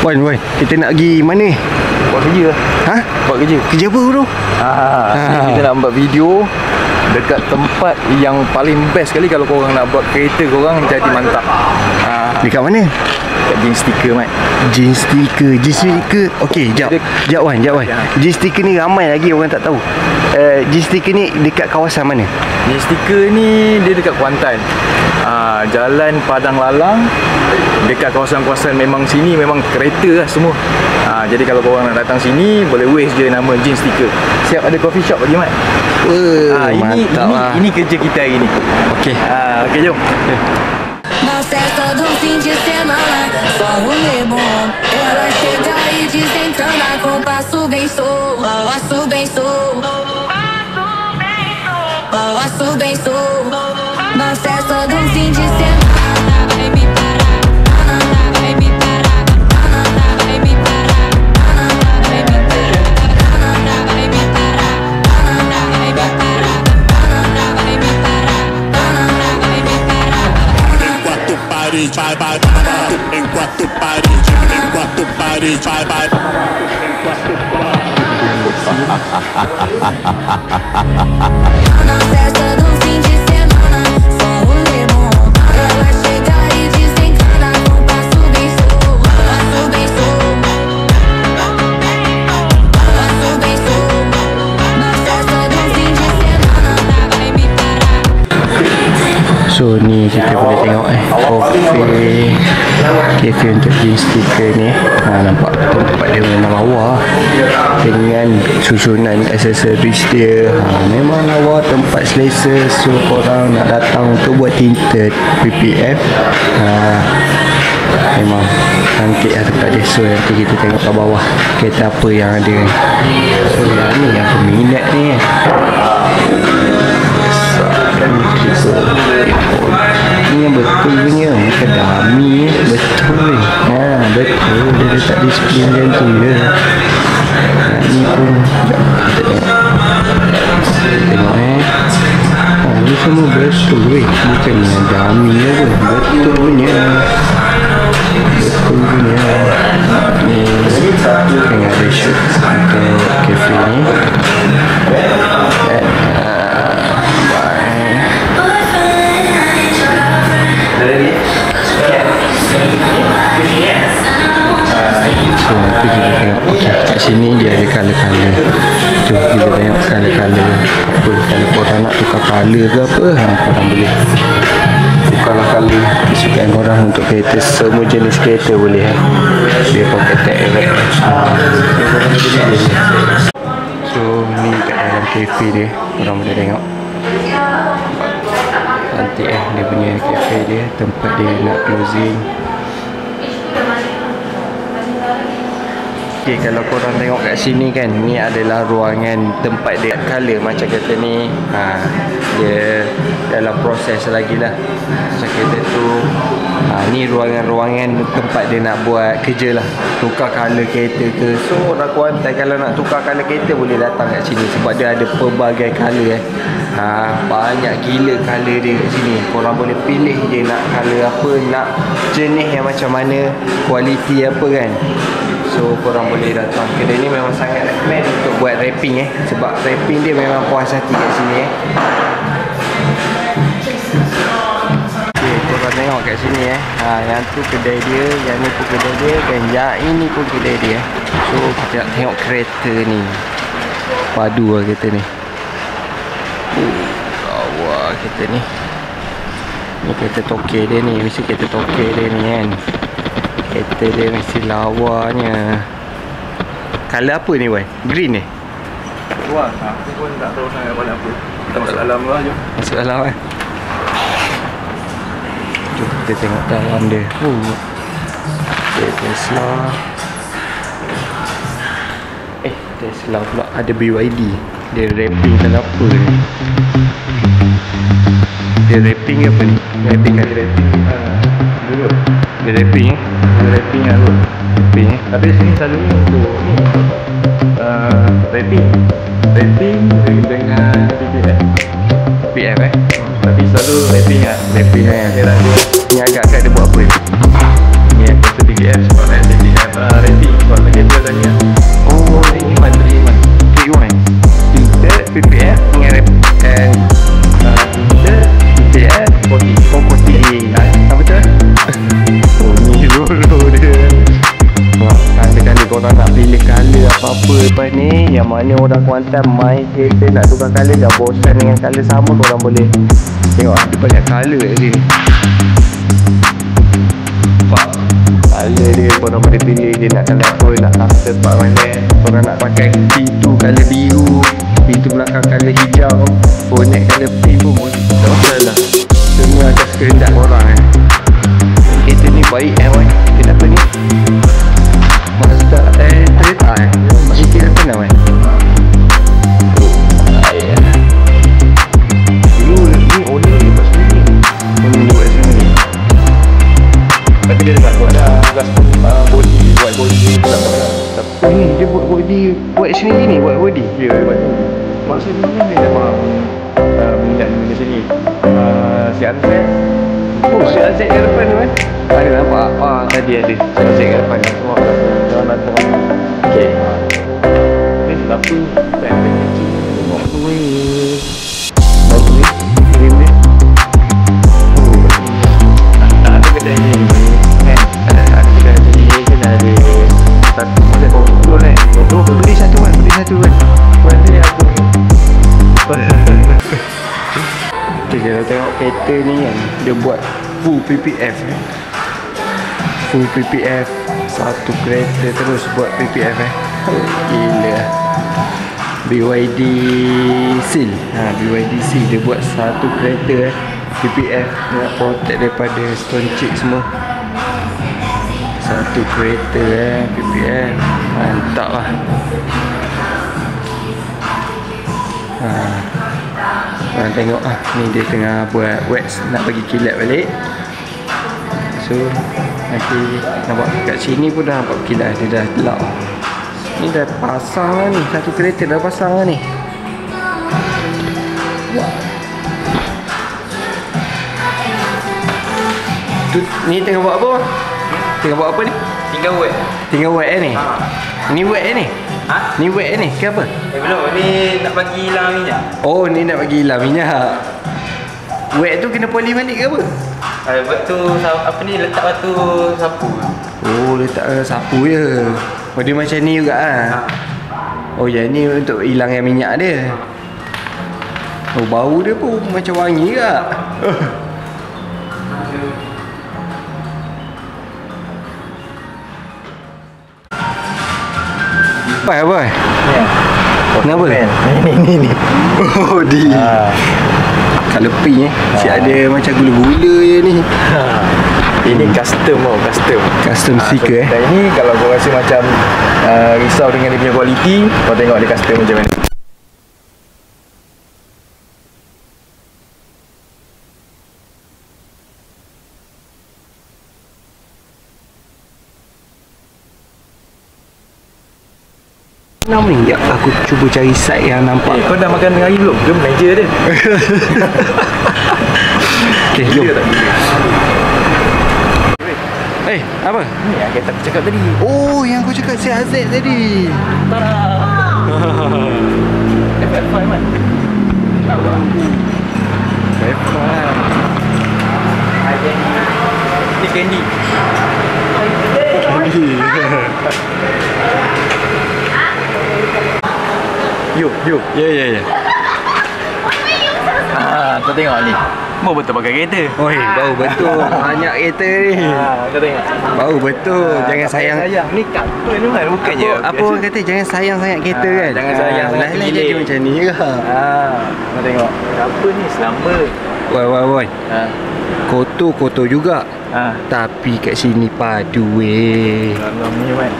Wan, kita nak pergi mana ni? Buat kerja. Ha? Buat kerja. Kerja apa bro? Kita nak buat video dekat tempat yang paling best sekali kalau korang nak buat kereta korang jadi mantap. Dekat mana? Dekat jeans sticker, Mat. Jeans sticker. Okey, jap Wan. Jeans sticker ni ramai lagi orang tak tahu. Jeans sticker ni dekat kawasan mana? Jeans sticker ni dia dekat Kuantan. Jalan Padang Lalang. Dekat kawasan-kawasan memang sini memang kereta lah semua. Jadi kalau korang nak datang sini boleh waste je nama jeans sticker. Siap ada coffee shop lagi, Mat. Ini kerja kita hari ni. Okey, jom. Na festa do fim de semana, só rolê bom. Ela chega e desentana com passo bem solto, passo bem solto, passo bem solto. Na festa do fim de semana, vai me parar, vai me parar, vai me parar, vai me parar, vai me parar, vai me parar, vai me parar, vai me parar. Enquanto parede, vai. Na festa do fim de semana, só rolê bom. Ela chega e desencana com passo bem solto, passo bem solto, passo bem solto. Na festa do fim de semana, vai me parar. So ni kita boleh tengok kafe untuk jeans sticker ni. Nampak tempat dia memang lawa dengan susunan aksesoris dia. Memang lawa, tempat selesa. So korang nak datang untuk buat tinted PPF, memang cantik lah tempat dia. So nanti kita tengok kat bawah kereta apa yang ada. So yang ni yang peminat ni. Ini yang betul punya, bukan dummy. Betul. Betul. Dia letak display macam tu je. Ni pun tengok ni semua betul bukan yang dummy je. Betul punya. Ni tengah ada shoot untuk cafe ni. So nanti kita tengok kat sini dia ada colour-colour. Jom kita tengok colour-colour apa. Kalau korang nak tukar colour ke apa, korang boleh tukarlah colour kesukaan korang untuk kereta. Semua jenis kereta boleh. Dia pakai tag elect. So ni kat dalam cafe dia, korang boleh tengok. Cantik dia punya cafe dia. Tempat dia nak closing. Okay, kalau korang tengok kat sini kan, ni adalah ruangan tempat dia colour macam kata ni. Dia dalam proses lagi lah macam kata tu. Ni ruangan-ruangan tempat dia nak buat kerja lah, tukar colour kereta ke. So orang Kuantan kalau nak tukar colour kereta boleh datang kat sini sebab dia ada pelbagai colour banyak gila colour dia kat sini. Korang boleh pilih je nak colour apa, nak jenis yang macam mana, kualiti apa kan. So korang boleh datang. Kedai ni memang sangat recommend untuk buat wrapping sebab wrapping dia memang puas hati kat sini Okay, korang tengok kat sini yang tu kedai dia, yang ni pun kedai dia, dan yang ini pun kedai dia. So kita nak tengok kereta ni. Padu lah kereta ni. Lawa kereta ni. Ni kereta toke dia ni. Mesti kereta toke dia ni kan. Kereta dia mesti lawanya. Colour apa ni, Wan? Green ni? Wah, aku pun tak tahu sangat warna apa. Kita masuk dalam lah, jom. Masuk dalam kan? Jom kita tengok dalam dia. Tesla. Tesla pula. Ada BYD. Dia wrapping tak apa ni. Dia wrapping apa ni? Wrapping kan? Dulu. Dia wrapping Wrapping lah tu. Wrapping Tapi sini selalunya untuk ni wrapping dengan PF tapi selalu wrapping lah. Wrapping kan? Ni agak-agak dia buat apa ni? Ni aku fikir PPF sebab SATF rating sebab lagi dia tanya. Oh, Iman. Filter PPF dengan and filter PPF 40. Apa betul? Oh, ni dulu dia. Kali-kali korang nak pilih colour apa-apa lepas ni, yang mana orang Kuantan main kereta nak tukar colour, dah bosan dengan colour sama, korang boleh tengok ada banyak colour kat sini. Nampak? Colour dia korang boleh pilih, dia nak colour apa, nak custom part mana. Korang nak pakai pintu colour biru, pintu belakang colour hijau, bonnet colour pink pun boleh, tak masalah. Semua atas kehendak korang Kereta ni baik wan. Kenapa ni? Mazda Toyota Masih kira apa nama dulu ni owner dia lepas sini. Owner dia buat sini. Tapi dia tak buat dah custom body, buat body Tapi ni dia buat body, buat sini ni, buat body. Ya, buat tu. Maksudnya dia memang minat benda sini. Si Anzek. Oh, si Azek kat depan tu ada nampak? Tadi ada si Azek kat depan. Semua jangan nak tengok. Okay. Ni tapi pendek kecil. Tengok tu ni. Bagus ni kirim dia. Ada kedai ni. Ada kedai ni, kena ada satu model kontrol tu beli satu kan. Berarti aku. Okay, kalau tengok kereta ni kan, dia buat full PPF full PPF, satu kereta terus buat PPF gila. BYD Seal, BYD Seal dia buat satu kereta PPF, nak protect daripada stone chip semua. Satu kereta PPF, mantap lah. Korang tengok ni dia tengah buat wax, nak bagi kilat balik. So nanti nampak kat sini pun dah nampak kilat, dia dah gelap. Ni dah pasang lah ni, satu kereta dah pasang lah ni. Tu, ni tengah buat apa? Tengah buat apa ni? Tinggal wet ni? Ni wet ni? Ni wet ni ke apa? Belum, ni nak bagi hilang minyak. Oh, ni nak bagi hilang minyak. Wet tu kena poli balik ke apa? Batu apa ni, letak batu sapu. Oh, letak sapu je. Oh, dia macam ni juga lah. Oh, yang ni untuk hilangkan minyak dia. Oh, bau dia pun macam wangi juga. Apa? Kenapa? Ni. Oh, di. Kalau pink si ada macam gula-gula je ni. Ini custom Custom sticker Dan ini kalau kau rasa macam risau dengan dia punya kualiti, kau tengok dia custom macam mana. Nama ni aku cuba cari site yang nampak. Kau dah makan hari belum? Ke meja dia? Okay, jom. Apa? Ni yang kita cakap tadi. Oh, yang aku cakap si Azek tadi. FF5 kan? F5. Ni candy. Yuk. Ya. Kau tengok ni. Mau betul pakai kereta. Oi, bau betul. Banyak kereta ni. Kau tengok. Bau betul. Jangan sayang. Ni couple ni kan bukannya. Apa orang kata jangan sayang sangat kereta kan? Jangan sayang sangat Lain-lain jadi macam ni ke? Kau tengok. Apa ni selamba. Woi. Kotor juga. Tapi kat sini padu weh. Dalam ni kan.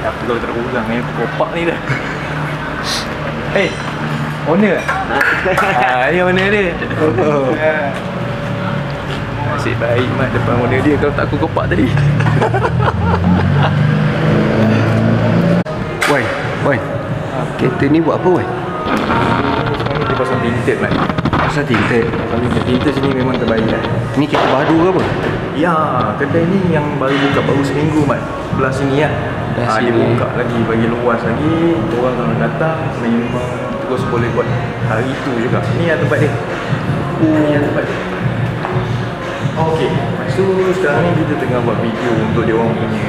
Aku kalau terulang kopak ni dah. Owner ni owner dia. Nasib baik Mat depan owner dia, kalau tak aku kopak tadi. Woi. Kereta ni buat apa woi? Sekarang dia pasang tinted Mat. Pasal tinted. Tinted sini memang terbaik lah. Ni kereta baru ke apa? Ya, kedai ni yang baru buka baru seminggu Mat. Belah sini lah. Dia buka lagi, bagi luas lagi. Orang kalau datang memang terus boleh buat hari tu juga. Ni lah tempat dia. Ni lah tempat dia. Okey, lepas tu sekarang ni kita tengah buat video untuk dia orang punya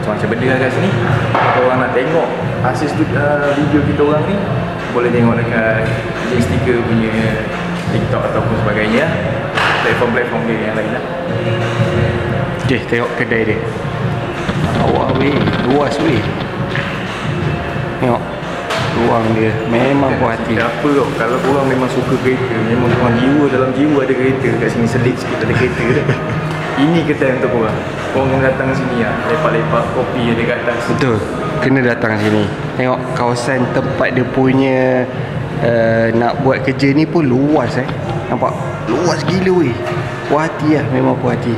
macam-macam benda lah kat sini. Kalau orang nak tengok hasil video kita orang ni, boleh tengok dekat Sticker punya TikTok ataupun sebagainya. Platform-platform dia yang lain lah. Okay, tengok kedai dia. Awak weh, luas weh. Tengok ruang dia memang puas hati. Apa kau, kalau korang memang suka kereta, memang korang dalam jiwa ada kereta, kat sini selit sikit ada kereta dia. Ini kedai untuk korang. Korang kena datang sini lah, lepak-lepak kopi ada kat atas. Betul, kena datang sini. Tengok kawasan tempat dia punya nak buat kerja ni pun luas Nampak? Luas gila weh. Puas hati lah, memang puas hati.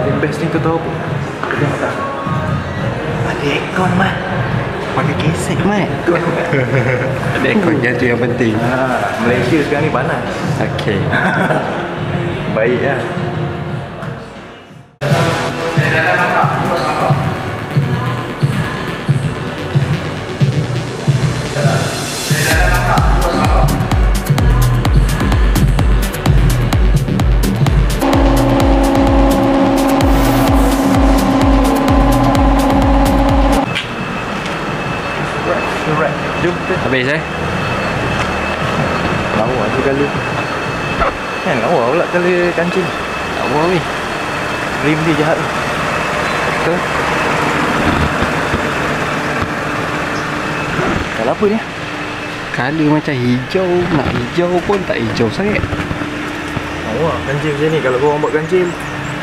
Yang best ni kau tahu apa? Kau tengok tak? Ada aircon Mat. Pakai kesek Mat. Ada aircon, yang tu yang penting. Malaysia sekarang ni panas. Okay. Baik lah. Jom kita. Habis Lawa tu kali. Kan lawa pula kali kancing. Lawa weh. Rim dia jahat. Betul. Kalau apa ni? Color macam hijau. Nak hijau pun tak hijau sangat. Lawa kancing macam ni. Kalau korang buat kancing,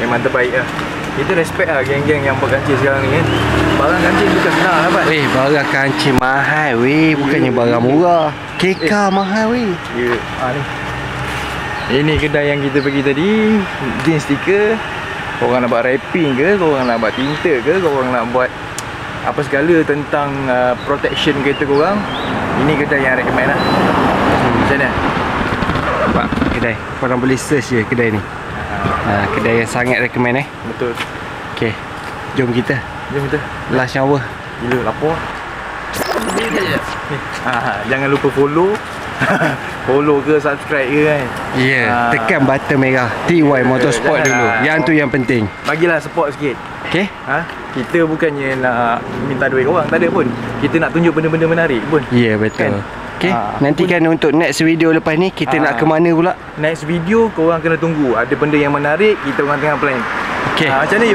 memang terbaik lah. Kita respect lah geng-geng yang buat kancing sekarang ni kan. Barang kancing bukan senang dapat. Weh, barang kancing mahal weh. Bukannya barang murah. Keka mahal weh. Ya, ni. Ini kedai yang kita pergi tadi. Jeans sticker. Korang nak buat wrapping ke, korang nak buat tinta ke, korang nak buat apa segala tentang protection kereta korang, ini kedai yang recommend lah. Macam mana? Nampak kedai. Korang boleh search je kedai ni. Kedai yang sangat recommend Betul. Okay, jom kita. Jom kita. Last shower. Gila, lapar. Jangan lupa follow. Follow ke subscribe ke kan. Ya, tekan button merah TY Motorsport dulu. Yang tu yang penting. Bagilah support sikit. Okay. Kita bukannya nak minta duit korang, tak ada pun. Kita nak tunjuk benda-benda menarik pun. Ya, betul. Okay, nantikan untuk next video lepas ni kita nak ke mana pula? Next video korang kena tunggu. Ada benda yang menarik, kita orang tengah plan. Okay. Macam ni